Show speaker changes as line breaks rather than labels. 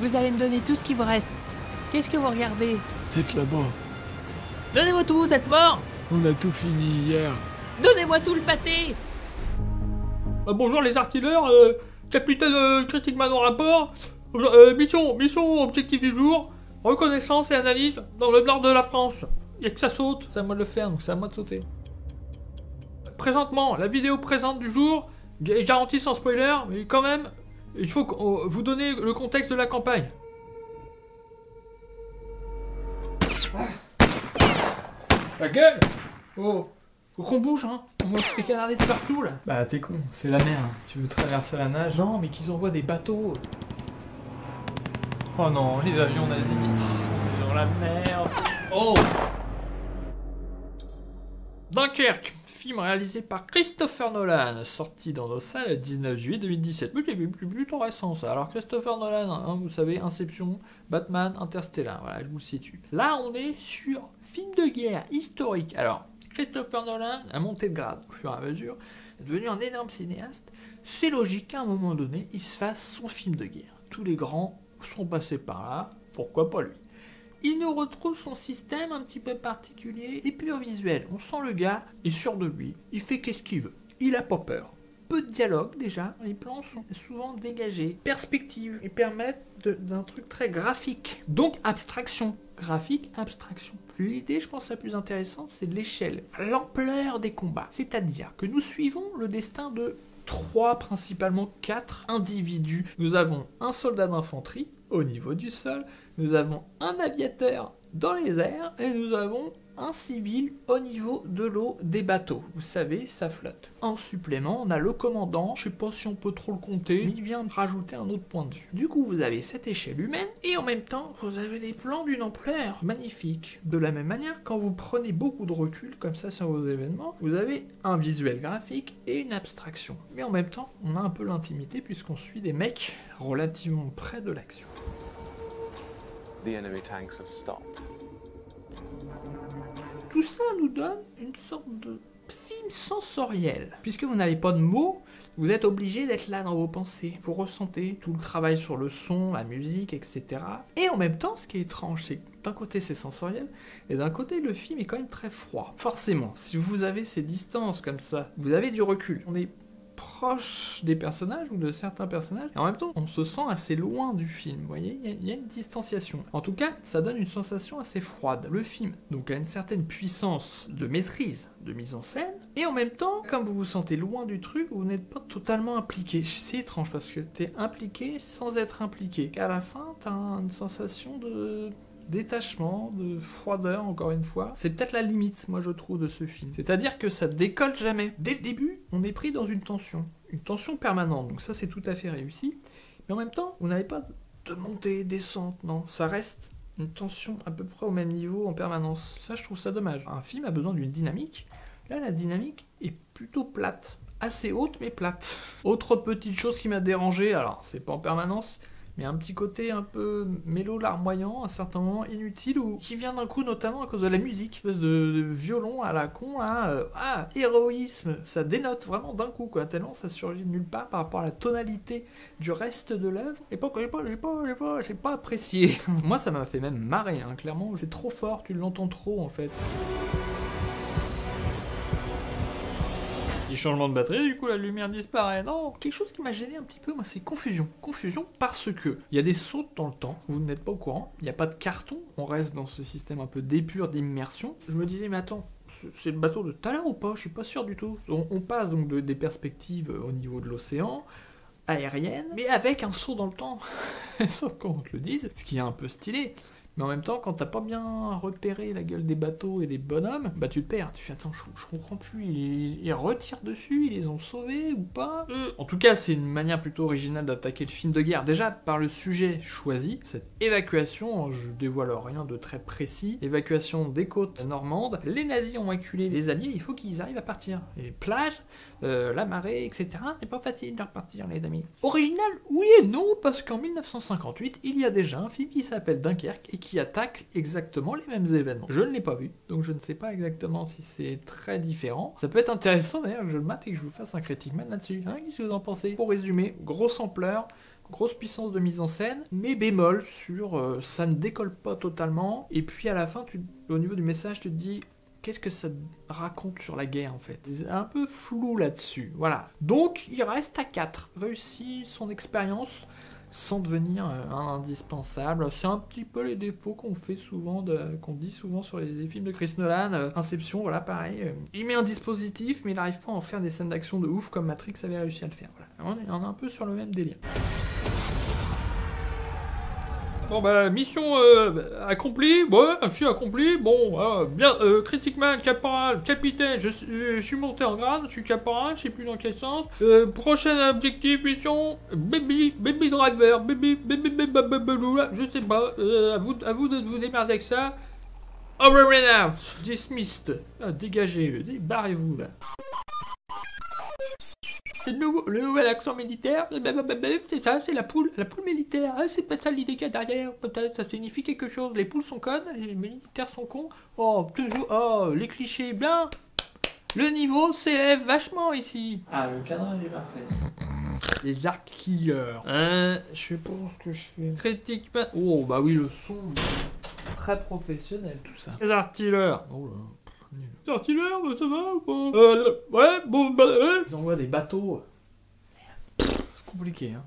Vous allez me donner tout ce qui vous reste. Qu'est-ce que vous regardez?
C'est là-bas.
Donnez-moi tout, vous êtes mort.
On a tout fini hier.
Donnez-moi tout le pâté.
Bonjour les artilleurs, capitaine Critique Man en rapport. Mission objectif du jour, reconnaissance et analyse dans le nord de la France. Il y a que ça saute, c'est à moi de le faire, donc c'est à moi de sauter. Présentement, la vidéo présente du jour est garantie sans spoiler, mais quand même, il faut vous donner le contexte de la campagne. La gueule! Oh, faut qu'on bouge, hein! Moi, je fais canarder de partout, là!
Bah t'es con, c'est la mer. Tu veux traverser la nage?
Non, mais qu'ils envoient des bateaux!
Oh non, les avions nazis. Dans la merde.
Oh! Dunkerque, film réalisé par Christopher Nolan, sorti dans nos salles le 19 juillet 2017. Mais c'est plutôt récent ça. Alors Christopher Nolan, hein, vous savez, Inception, Batman, Interstellar, voilà, je vous le situe. Là, on est sur film de guerre historique. Alors, Christopher Nolan a monté de grade au fur et à mesure, est devenu un énorme cinéaste. C'est logique qu'à un moment donné, il se fasse son film de guerre. Tous les grands sont passés par là, pourquoi pas lui? Il nous retrouve son système un petit peu particulier et pur visuel. On sent le gars est sûr de lui, il fait qu'est-ce qu'il veut. Il a pas peur. Peu de dialogue déjà, les plans sont souvent dégagés. Perspectives, ils permettent d'un truc très graphique. Donc abstraction. Graphique, abstraction. L'idée, je pense, la plus intéressante, c'est l'échelle, l'ampleur des combats. C'est-à-dire que nous suivons le destin de 3, principalement 4 individus. Nous avons un soldat d'infanterie au niveau du sol, nous avons un aviateur dans les airs et nous avons un civil au niveau de l'eau des bateaux. Vous savez, ça flotte. En supplément, on a le commandant, je sais pas si on peut trop le compter, mais il vient de rajouter un autre point de vue. Du coup, vous avez cette échelle humaine et en même temps, vous avez des plans d'une ampleur magnifique. De la même manière, quand vous prenez beaucoup de recul comme ça sur vos événements, vous avez un visuel graphique et une abstraction. Mais en même temps, on a un peu l'intimité puisqu'on suit des mecs relativement près de l'action.
The enemy tanks have stopped.
Tout ça nous donne une sorte de film sensoriel. Puisque vous n'avez pas de mots, vous êtes obligé d'être là dans vos pensées. Vous ressentez tout le travail sur le son, la musique, etc. Et en même temps, ce qui est étrange, c'est que d'un côté c'est sensoriel, et d'un côté le film est quand même très froid. Forcément, si vous avez ces distances comme ça, vous avez du recul. On est proche des personnages ou de certains personnages, et en même temps on se sent assez loin du film, vous voyez, il y a une distanciation. En tout cas, ça donne une sensation assez froide. Le film donc a une certaine puissance de maîtrise, de mise en scène, et en même temps, comme vous vous sentez loin du truc, vous n'êtes pas totalement impliqué. C'est étrange parce que t'es impliqué sans être impliqué. À la fin, t'as une sensation de détachement, de froideur, encore une fois. C'est peut-être la limite, moi, je trouve, de ce film. C'est-à-dire que ça décolle jamais. Dès le début, on est pris dans une tension permanente. Donc ça, c'est tout à fait réussi. Mais en même temps, vous n'avez pas de montée, descente, non. Ça reste une tension à peu près au même niveau en permanence. Ça, je trouve ça dommage. Un film a besoin d'une dynamique. Là, la dynamique est plutôt plate. Assez haute, mais plate. Autre petite chose qui m'a dérangé, alors, c'est pas en permanence, mais un petit côté un peu mélo larmoyant, à certains moments inutile, ou qui vient d'un coup notamment à cause de la musique, une espèce de violon à la con, là, héroïsme, ça dénote vraiment d'un coup, quoi, tellement ça surgit de nulle part par rapport à la tonalité du reste de l'œuvre, et j'ai pas apprécié. Moi, ça m'a fait même marrer, hein, clairement, c'est trop fort, tu l'entends trop, en fait. Changement de batterie, du coup la lumière disparaît. Non, quelque chose qui m'a gêné un petit peu, moi, c'est confusion. Confusion parce que il y a des sauts dans le temps, vous n'êtes pas au courant, il n'y a pas de carton, on reste dans ce système un peu d'épure, d'immersion. Je me disais, mais attends, c'est le bateau de tout à l'heure ou pas? Je suis pas sûr du tout. On passe donc des perspectives au niveau de l'océan, aérienne, mais avec un saut dans le temps. Sauf qu'on te le dise, ce qui est un peu stylé. Mais en même temps, quand t'as pas bien repéré la gueule des bateaux et des bonhommes, bah tu te perds. Tu fais, attends, je comprends plus, ils retirent dessus, ils les ont sauvés ou pas? En tout cas, c'est une manière plutôt originale d'attaquer le film de guerre. Déjà, par le sujet choisi, cette évacuation, je dévoile rien de très précis, évacuation des côtes normandes, les nazis ont acculé les alliés, il faut qu'ils arrivent à partir. Les plages, la marée, etc. C'est pas facile de repartir, les amis. Original, oui et non, parce qu'en 1958, il y a déjà un film qui s'appelle Dunkerque et qui attaque exactement les mêmes événements. Je ne l'ai pas vu, donc je ne sais pas exactement si c'est très différent. Ça peut être intéressant d'ailleurs que je le mate et que je vous fasse un critique man là-dessus. Hein, qu'est-ce que vous en pensez? Pour résumer, grosse ampleur, grosse puissance de mise en scène, mais bémol sur ça ne décolle pas totalement. Et puis à la fin, au niveau du message, tu te dis qu'est-ce que ça raconte sur la guerre en fait. C'est un peu flou là-dessus. Voilà. Donc il reste à 4. Réussit son expérience sans devenir indispensable. C'est un petit peu les défauts qu'on dit souvent sur les films de Chris Nolan. Inception, voilà, pareil. Il met un dispositif, mais il n'arrive pas à en faire des scènes d'action de ouf comme Matrix avait réussi à le faire. Voilà. On est un peu sur le même délire. Bon bah, mission accomplie, ouais, je suis accompli, bon, bien, critiquement, caporal, capitaine, je suis monté en grade, je suis caporal, je sais plus dans quel sens, prochain objectif, mission, baby driver, je sais pas, à vous de vous démerder avec ça, over and out, dismissed, dégagez, barrez-vous là. C'est le nouvel accent militaire, c'est ça, c'est la poule militaire. Ah, c'est pas ça l'idée qu'il y a derrière, peut-être ça signifie quelque chose. Les poules sont connes, les militaires sont cons. Oh, toujours, les clichés, bien. Le niveau s'élève vachement ici.
Ah, le cadrage est parfait.
Les arcs killers. Je sais pas ce que je fais. Critique. Oh, bah oui, le son. Très professionnel tout ça. Les artilleurs. Oh là. Les artilleurs, ça va ou pas ouais, bon, bah. Ils envoient des bateaux. C'est compliqué, hein.